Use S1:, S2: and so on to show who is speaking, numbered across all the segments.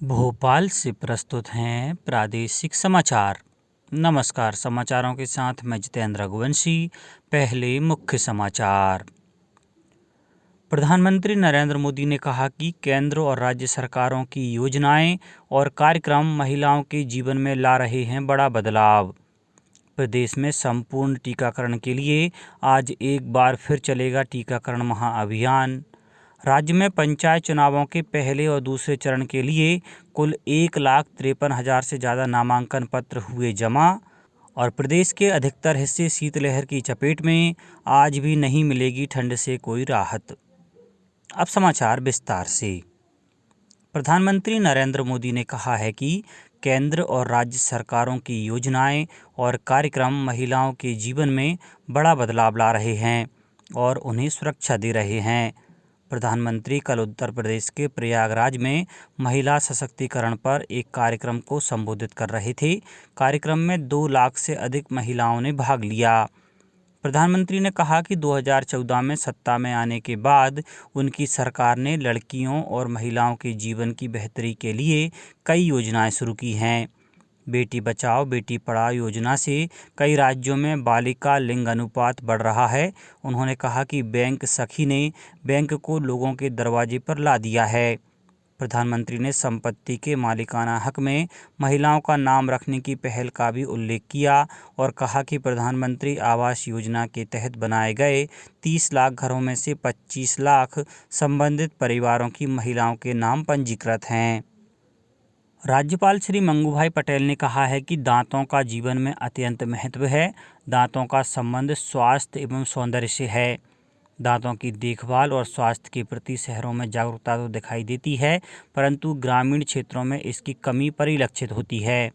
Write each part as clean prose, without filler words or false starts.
S1: भोपाल से प्रस्तुत हैं प्रादेशिक समाचार। नमस्कार, समाचारों के साथ मैं जितेंद्र रघुवंशी। पहले मुख्य समाचार। प्रधानमंत्री नरेंद्र मोदी ने कहा कि केंद्र और राज्य सरकारों की योजनाएं और कार्यक्रम महिलाओं के जीवन में ला रहे हैं बड़ा बदलाव। प्रदेश में संपूर्ण टीकाकरण के लिए आज एक बार फिर चलेगा टीकाकरण महाअभियान। राज्य में पंचायत चुनावों के पहले और दूसरे चरण के लिए कुल 1,53,000 से ज़्यादा नामांकन पत्र हुए जमा। और प्रदेश के अधिकतर हिस्से शीतलहर की चपेट में, आज भी नहीं मिलेगी ठंड से कोई राहत। अब समाचार विस्तार से। प्रधानमंत्री नरेंद्र मोदी ने कहा है कि केंद्र और राज्य सरकारों की योजनाएं और कार्यक्रम महिलाओं के जीवन में बड़ा बदलाव ला रहे हैं और उन्हें सुरक्षा दे रहे हैं। प्रधानमंत्री कल उत्तर प्रदेश के प्रयागराज में महिला सशक्तिकरण पर एक कार्यक्रम को संबोधित कर रहे थे। कार्यक्रम में 2 लाख से अधिक महिलाओं ने भाग लिया। प्रधानमंत्री ने कहा कि 2014 में सत्ता में आने के बाद उनकी सरकार ने लड़कियों और महिलाओं के जीवन की बेहतरी के लिए कई योजनाएं शुरू की हैं। बेटी बचाओ बेटी पढ़ाओ योजना से कई राज्यों में बालिका लिंग अनुपात बढ़ रहा है। उन्होंने कहा कि बैंक सखी ने बैंक को लोगों के दरवाजे पर ला दिया है। प्रधानमंत्री ने संपत्ति के मालिकाना हक में महिलाओं का नाम रखने की पहल का भी उल्लेख किया और कहा कि प्रधानमंत्री आवास योजना के तहत बनाए गए 30 लाख घरों में से 25 लाख संबंधित परिवारों की महिलाओं के नाम पंजीकृत हैं। राज्यपाल श्री मंगूभाई पटेल ने कहा है कि दांतों का जीवन में अत्यंत महत्व है। दांतों का संबंध स्वास्थ्य एवं सौंदर्य से है। दांतों की देखभाल और स्वास्थ्य के प्रति शहरों में जागरूकता तो दिखाई देती है, परंतु ग्रामीण क्षेत्रों में इसकी कमी परिलक्षित होती है।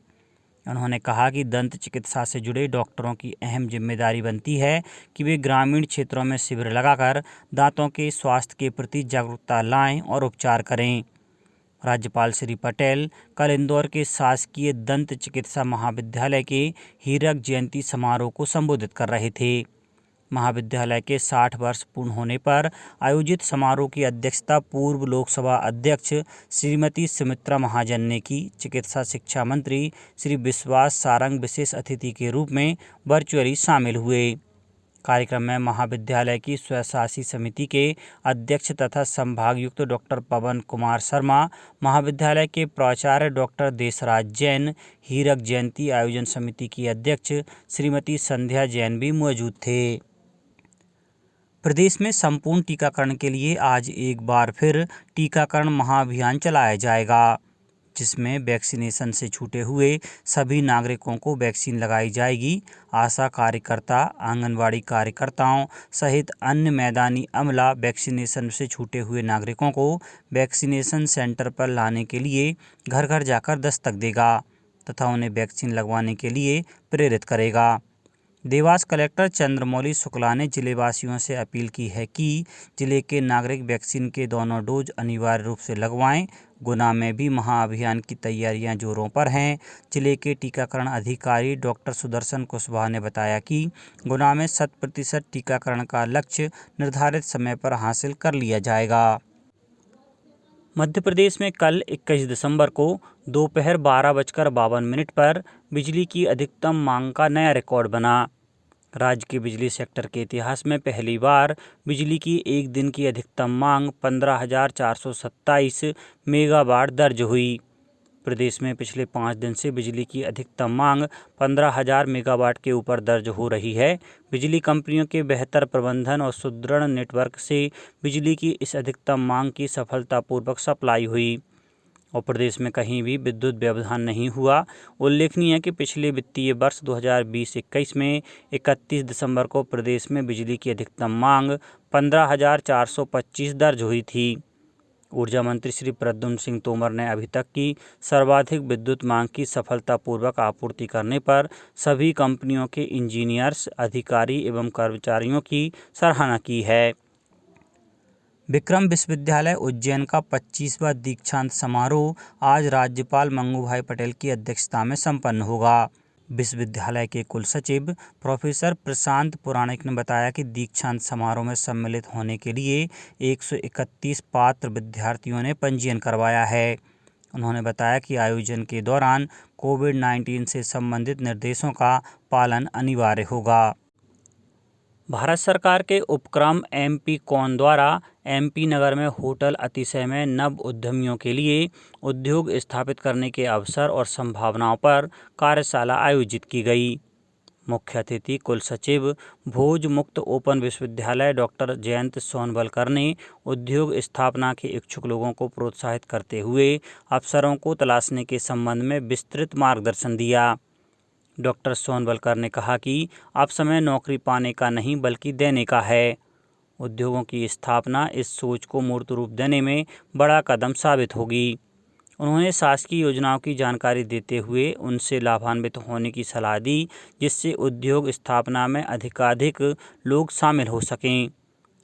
S1: उन्होंने कहा कि दंत चिकित्सा से जुड़े डॉक्टरों की अहम जिम्मेदारी बनती है कि वे ग्रामीण क्षेत्रों में शिविर लगाकर दांतों के स्वास्थ्य के प्रति जागरूकता लाएं और उपचार करें। राज्यपाल श्री पटेल कल इंदौर के शासकीय दंत चिकित्सा महाविद्यालय के हीरक जयंती समारोह को संबोधित कर रहे थे। महाविद्यालय के 60 वर्ष पूर्ण होने पर आयोजित समारोह की अध्यक्षता पूर्व लोकसभा अध्यक्ष श्रीमती सुमित्रा महाजन ने की। चिकित्सा शिक्षा मंत्री श्री विश्वास सारंग विशेष अतिथि के रूप में वर्चुअली शामिल हुए। कार्यक्रम में महाविद्यालय की स्वशासी समिति के अध्यक्ष तथा संभागयुक्त डॉक्टर पवन कुमार शर्मा, महाविद्यालय के प्राचार्य डॉक्टर देशराज जैन, हीरक जयंती आयोजन समिति की अध्यक्ष श्रीमती संध्या जैन भी मौजूद थे। प्रदेश में संपूर्ण टीकाकरण के लिए आज एक बार फिर टीकाकरण महाअभियान चलाया जाएगा, जिसमें वैक्सीनेशन से छूटे हुए सभी नागरिकों को वैक्सीन लगाई जाएगी। आशा कार्यकर्ता, आंगनवाड़ी कार्यकर्ताओं सहित अन्य मैदानी अमला वैक्सीनेशन से छूटे हुए नागरिकों को वैक्सीनेशन सेंटर पर लाने के लिए घर घर जाकर दस्तक देगा तथा उन्हें वैक्सीन लगवाने के लिए प्रेरित करेगा। देवास कलेक्टर चंद्रमौली शुक्ला ने जिलेवासियों से अपील की है कि जिले के नागरिक वैक्सीन के दोनों डोज अनिवार्य रूप से लगवाएं। गुना में भी महाअभियान की तैयारियां जोरों पर हैं। जिले के टीकाकरण अधिकारी डॉक्टर सुदर्शन कुशवाहा ने बताया कि गुना में 100% टीकाकरण का लक्ष्य निर्धारित समय पर हासिल कर लिया जाएगा। मध्य प्रदेश में कल 21 दिसंबर को दोपहर 12:52 पर बिजली की अधिकतम मांग का नया रिकॉर्ड बना। राज्य के बिजली सेक्टर के इतिहास में पहली बार बिजली की एक दिन की अधिकतम मांग 15,427 मेगावाट दर्ज हुई। प्रदेश में पिछले 5 दिन से बिजली की अधिकतम मांग 15,000 मेगावाट के ऊपर दर्ज हो रही है। बिजली कंपनियों के बेहतर प्रबंधन और सुदृढ़ नेटवर्क से बिजली की इस अधिकतम मांग की सफलतापूर्वक सप्लाई हुई और प्रदेश में कहीं भी विद्युत व्यवधान नहीं हुआ। उल्लेखनीय है कि पिछले वित्तीय वर्ष 2020-21 में 31 दिसंबर को प्रदेश में बिजली की अधिकतम मांग 15,425 दर्ज हुई थी। ऊर्जा मंत्री श्री प्रद्युम्न सिंह तोमर ने अभी तक की सर्वाधिक विद्युत मांग की सफलतापूर्वक आपूर्ति करने पर सभी कंपनियों के इंजीनियर्स, अधिकारी एवं कर्मचारियों की सराहना की है। विक्रम विश्वविद्यालय उज्जैन का 25वां दीक्षांत समारोह आज राज्यपाल मंगूभाई पटेल की अध्यक्षता में संपन्न होगा। विश्वविद्यालय के कुल सचिव प्रोफेसर प्रशांत पुराणिक ने बताया कि दीक्षांत समारोह में सम्मिलित होने के लिए 131 पात्र विद्यार्थियों ने पंजीयन करवाया है। उन्होंने बताया कि आयोजन के दौरान कोविड-19 से संबंधित निर्देशों का पालन अनिवार्य होगा। भारत सरकार के उपक्रम MP कॉन द्वारा MP नगर में होटल अतिशय में नव उद्यमियों के लिए उद्योग स्थापित करने के अवसर और संभावनाओं पर कार्यशाला आयोजित की गई। मुख्य अतिथि कुल सचिव भोज मुक्त ओपन विश्वविद्यालय डॉक्टर जयंत सोनवलकर ने उद्योग स्थापना के इच्छुक लोगों को प्रोत्साहित करते हुए अवसरों को तलाशने के संबंध में विस्तृत मार्गदर्शन दिया। डॉक्टर सोनवलकर ने कहा कि अब समय नौकरी पाने का नहीं बल्कि देने का है। उद्योगों की स्थापना इस सोच को मूर्त रूप देने में बड़ा कदम साबित होगी। उन्होंने शासकीय योजनाओं की जानकारी देते हुए उनसे लाभान्वित होने की सलाह दी, जिससे उद्योग स्थापना में अधिकाधिक लोग शामिल हो सकें।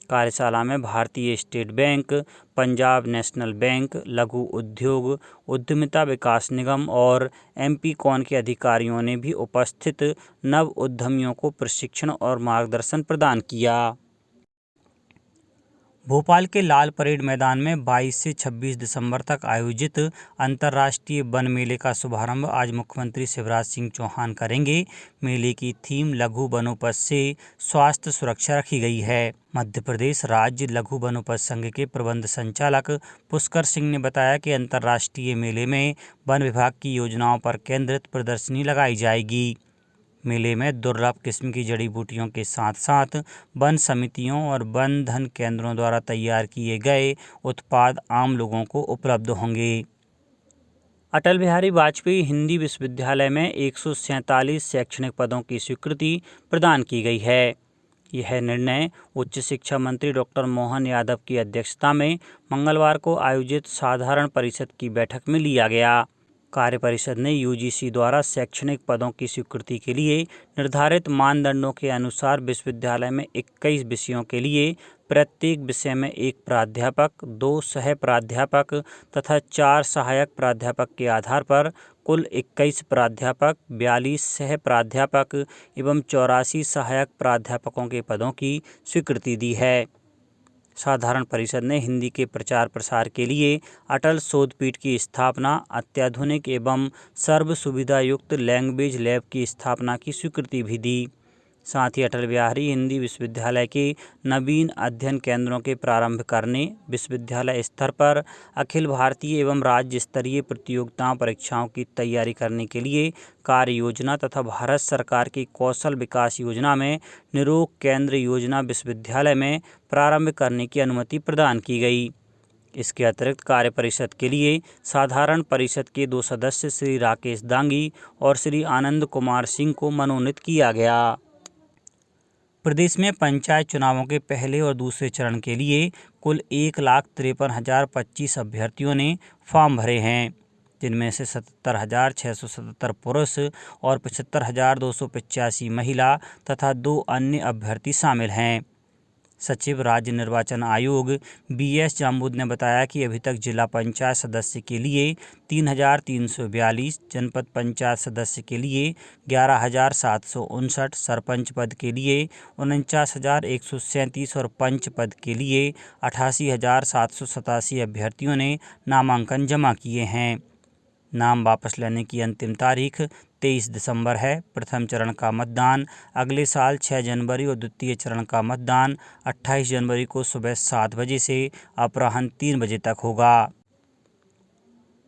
S1: कार्यशाला में भारतीय state bank, Punjab national bank, लघु उद्योग उद्यमिता विकास निगम और MP कॉन के अधिकारियों ने भी उपस्थित नव उद्यमियों को प्रशिक्षण और मार्गदर्शन प्रदान किया। भोपाल के लाल परेड मैदान में 22 से 26 दिसंबर तक आयोजित अंतर्राष्ट्रीय वन मेले का शुभारंभ आज मुख्यमंत्री शिवराज सिंह चौहान करेंगे। मेले की थीम लघु वनोपज से स्वास्थ्य सुरक्षा रखी गई है। मध्य प्रदेश राज्य लघु वनोपज संघ के प्रबंध संचालक पुष्कर सिंह ने बताया कि अंतर्राष्ट्रीय मेले में वन विभाग की योजनाओं पर केंद्रित प्रदर्शनी लगाई जाएगी। मेले में दुर्लभ किस्म की जड़ी बूटियों के साथ साथ वन समितियों और वन धन केंद्रों द्वारा तैयार किए गए उत्पाद आम लोगों को उपलब्ध होंगे। अटल बिहारी वाजपेयी हिंदी विश्वविद्यालय में 147 शैक्षणिक पदों की स्वीकृति प्रदान की गई है। यह निर्णय उच्च शिक्षा मंत्री डॉक्टर मोहन यादव की अध्यक्षता में मंगलवार को आयोजित साधारण परिषद की बैठक में लिया गया। कार्य परिषद ने UGC द्वारा शैक्षणिक पदों की स्वीकृति के लिए निर्धारित मानदंडों के अनुसार विश्वविद्यालय में 21 विषयों के लिए प्रत्येक विषय में 1 प्राध्यापक, 2 सह प्राध्यापक तथा 4 सहायक प्राध्यापक के आधार पर कुल 21 प्राध्यापक, 42 सह प्राध्यापक एवं 84 सहायक प्राध्यापकों के पदों की स्वीकृति दी है। साधारण परिषद ने हिंदी के प्रचार प्रसार के लिए अटल शोधपीठ की स्थापना, अत्याधुनिक एवं सर्व सुविधा युक्त लैंग्वेज लैब की स्थापना की स्वीकृति भी दी। साथ ही अटल बिहारी हिंदी विश्वविद्यालय के नवीन अध्ययन केंद्रों के प्रारंभ करने, विश्वविद्यालय स्तर पर अखिल भारतीय एवं राज्य स्तरीय प्रतियोगिताओं परीक्षाओं की तैयारी करने के लिए कार्य योजना तथा भारत सरकार की कौशल विकास योजना में निरोग केंद्र योजना विश्वविद्यालय में प्रारंभ करने की अनुमति प्रदान की गई। इसके अतिरिक्त कार्य परिषद के लिए साधारण परिषद के 2 सदस्य श्री राकेश दांगी और श्री आनंद कुमार सिंह को मनोनीत किया गया। प्रदेश में पंचायत चुनावों के पहले और दूसरे चरण के लिए कुल 1,53,025 अभ्यर्थियों ने फॉर्म भरे हैं, जिनमें से 77,677 पुरुष और 75,285 महिला तथा 2 अन्य अभ्यर्थी शामिल हैं। सचिव राज्य निर्वाचन आयोग BS जाम्बुद ने बताया कि अभी तक जिला पंचायत सदस्य के लिए 3,342, जनपद पंचायत सदस्य के लिए 11,759, सरपंच पद के लिए 49,137 और पंच पद के लिए 88,787 अभ्यर्थियों ने नामांकन जमा किए हैं। नाम वापस लेने की अंतिम तारीख 23 दिसंबर है। प्रथम चरण का मतदान अगले साल 6 जनवरी और द्वितीय चरण का मतदान 28 जनवरी को सुबह 7 बजे से अपराह्न 3 बजे तक होगा।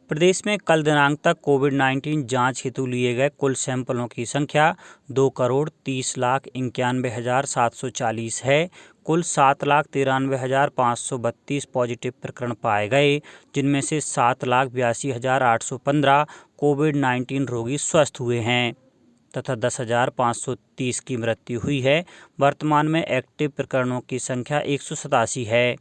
S1: प्रदेश में कल दिनांक तक कोविड-19 जांच हेतु लिए गए कुल सैंपलों की संख्या 2,30,91,740 है। कुल 7,93,532 पॉजिटिव प्रकरण पाए गए, जिनमें से 7,82,815 कोविड-19 रोगी स्वस्थ हुए हैं तथा 10,530 की मृत्यु हुई है। वर्तमान में एक्टिव प्रकरणों की संख्या 187 है।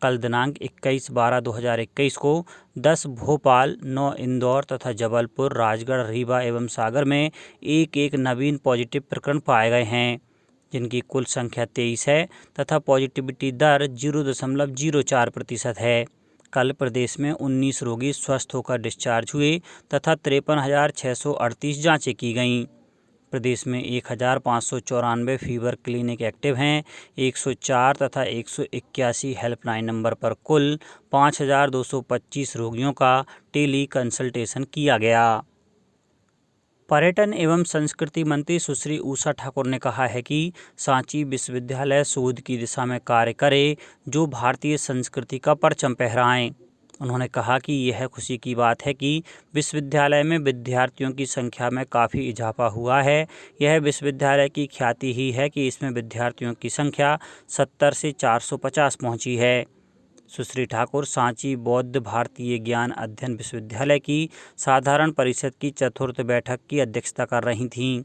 S1: कल दिनांक 21/12/2021 को 10 भोपाल, 9 इंदौर तथा जबलपुर, राजगढ़, रीवा एवं सागर में एक नवीन पॉजिटिव प्रकरण पाए गए हैं, जिनकी कुल संख्या 23 है तथा पॉजिटिविटी दर 0.04% है। कल प्रदेश में 19 रोगी स्वस्थ होकर डिस्चार्ज हुए तथा 53,638 जांचें की गईं। प्रदेश में 1594 फीवर क्लिनिक एक्टिव हैं। 104 तथा 181 हेल्पलाइन नंबर पर कुल 5225 रोगियों का टेली कंसल्टेशन किया गया। पर्यटन एवं संस्कृति मंत्री सुश्री उषा ठाकुर ने कहा है कि सांची विश्वविद्यालय शोध की दिशा में कार्य करे जो भारतीय संस्कृति का परचम फहराएं। उन्होंने कहा कि यह खुशी की बात है कि विश्वविद्यालय में विद्यार्थियों की संख्या में काफ़ी इजाफा हुआ है। यह विश्वविद्यालय की ख्याति ही है कि इसमें विद्यार्थियों की संख्या 70 से 450 पहुंची है। सुश्री ठाकुर सांची बौद्ध भारतीय ज्ञान अध्ययन विश्वविद्यालय की साधारण परिषद की चतुर्थ बैठक की अध्यक्षता कर रही थीं।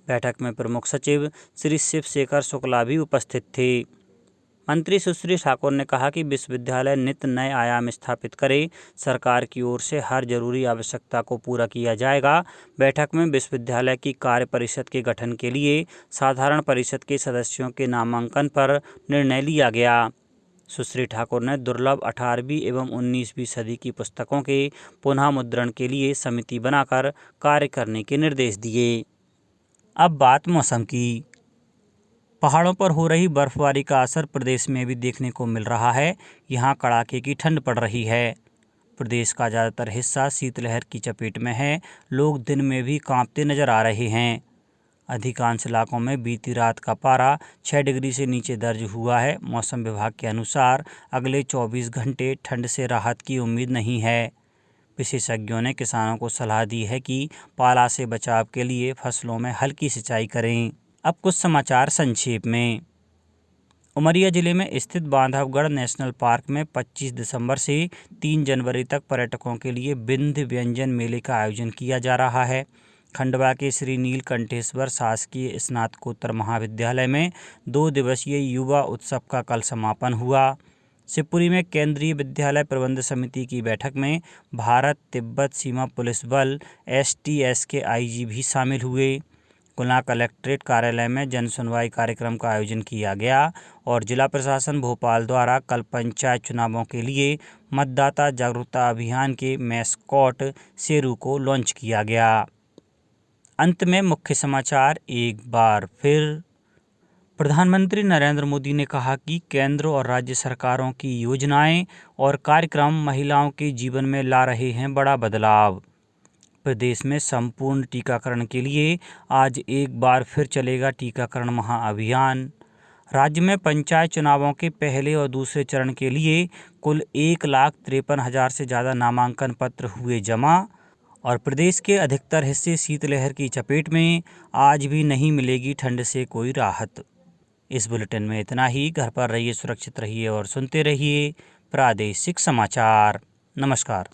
S1: बैठक में प्रमुख सचिव श्री शिवशेखर शुक्ला भी उपस्थित थे। मंत्री सुश्री ठाकुर ने कहा कि विश्वविद्यालय नित्य नए आयाम स्थापित करे, सरकार की ओर से हर जरूरी आवश्यकता को पूरा किया जाएगा। बैठक में विश्वविद्यालय की कार्य परिषद के गठन के लिए साधारण परिषद के सदस्यों के नामांकन पर निर्णय लिया गया। सुश्री ठाकुर ने दुर्लभ 18वीं एवं 19वीं सदी की पुस्तकों के पुनः मुद्रण के लिए समिति बनाकर कार्य करने के निर्देश दिए। अब बात मौसम की। पहाड़ों पर हो रही बर्फबारी का असर प्रदेश में भी देखने को मिल रहा है। यहाँ कड़ाके की ठंड पड़ रही है। प्रदेश का ज़्यादातर हिस्सा शीतलहर की चपेट में है। लोग दिन में भी कांपते नजर आ रहे हैं। अधिकांश इलाकों में बीती रात का पारा 6 डिग्री से नीचे दर्ज हुआ है। मौसम विभाग के अनुसार अगले 24 घंटे ठंड से राहत की उम्मीद नहीं है। विशेषज्ञों ने किसानों को सलाह दी है कि पाला से बचाव के लिए फसलों में हल्की सिंचाई करें। अब कुछ समाचार संक्षेप में। उमरिया जिले में स्थित बांधवगढ़ नेशनल पार्क में 25 दिसंबर से 3 जनवरी तक पर्यटकों के लिए विंध्य व्यंजन मेले का आयोजन किया जा रहा है। खंडवा के श्री नीलकंठेश्वर शासकीय स्नातकोत्तर महाविद्यालय में 2 दिवसीय युवा उत्सव का कल समापन हुआ। शिवपुरी में केंद्रीय विद्यालय प्रबंध समिति की बैठक में भारत तिब्बत सीमा पुलिस बल STS के IG भी शामिल हुए। गुना कलेक्ट्रेट कार्यालय में जन सुनवाई कार्यक्रम का आयोजन किया गया और जिला प्रशासन भोपाल द्वारा कल पंचायत चुनावों के लिए मतदाता जागरूकता अभियान के मैस्कॉट शेरू को लॉन्च किया गया। अंत में मुख्य समाचार एक बार फिर। प्रधानमंत्री नरेंद्र मोदी ने कहा कि केंद्र और राज्य सरकारों की योजनाएं और कार्यक्रम महिलाओं के जीवन में ला रहे हैं बड़ा बदलाव। प्रदेश में संपूर्ण टीकाकरण के लिए आज एक बार फिर चलेगा टीकाकरण महाअभियान। राज्य में पंचायत चुनावों के पहले और दूसरे चरण के लिए कुल 1,53,000 से ज़्यादा नामांकन पत्र हुए जमा। और प्रदेश के अधिकतर हिस्से शीतलहर की चपेट में, आज भी नहीं मिलेगी ठंड से कोई राहत। इस बुलेटिन में इतना ही। घर पर रहिए, सुरक्षित रहिए और सुनते रहिए प्रादेशिक समाचार। नमस्कार।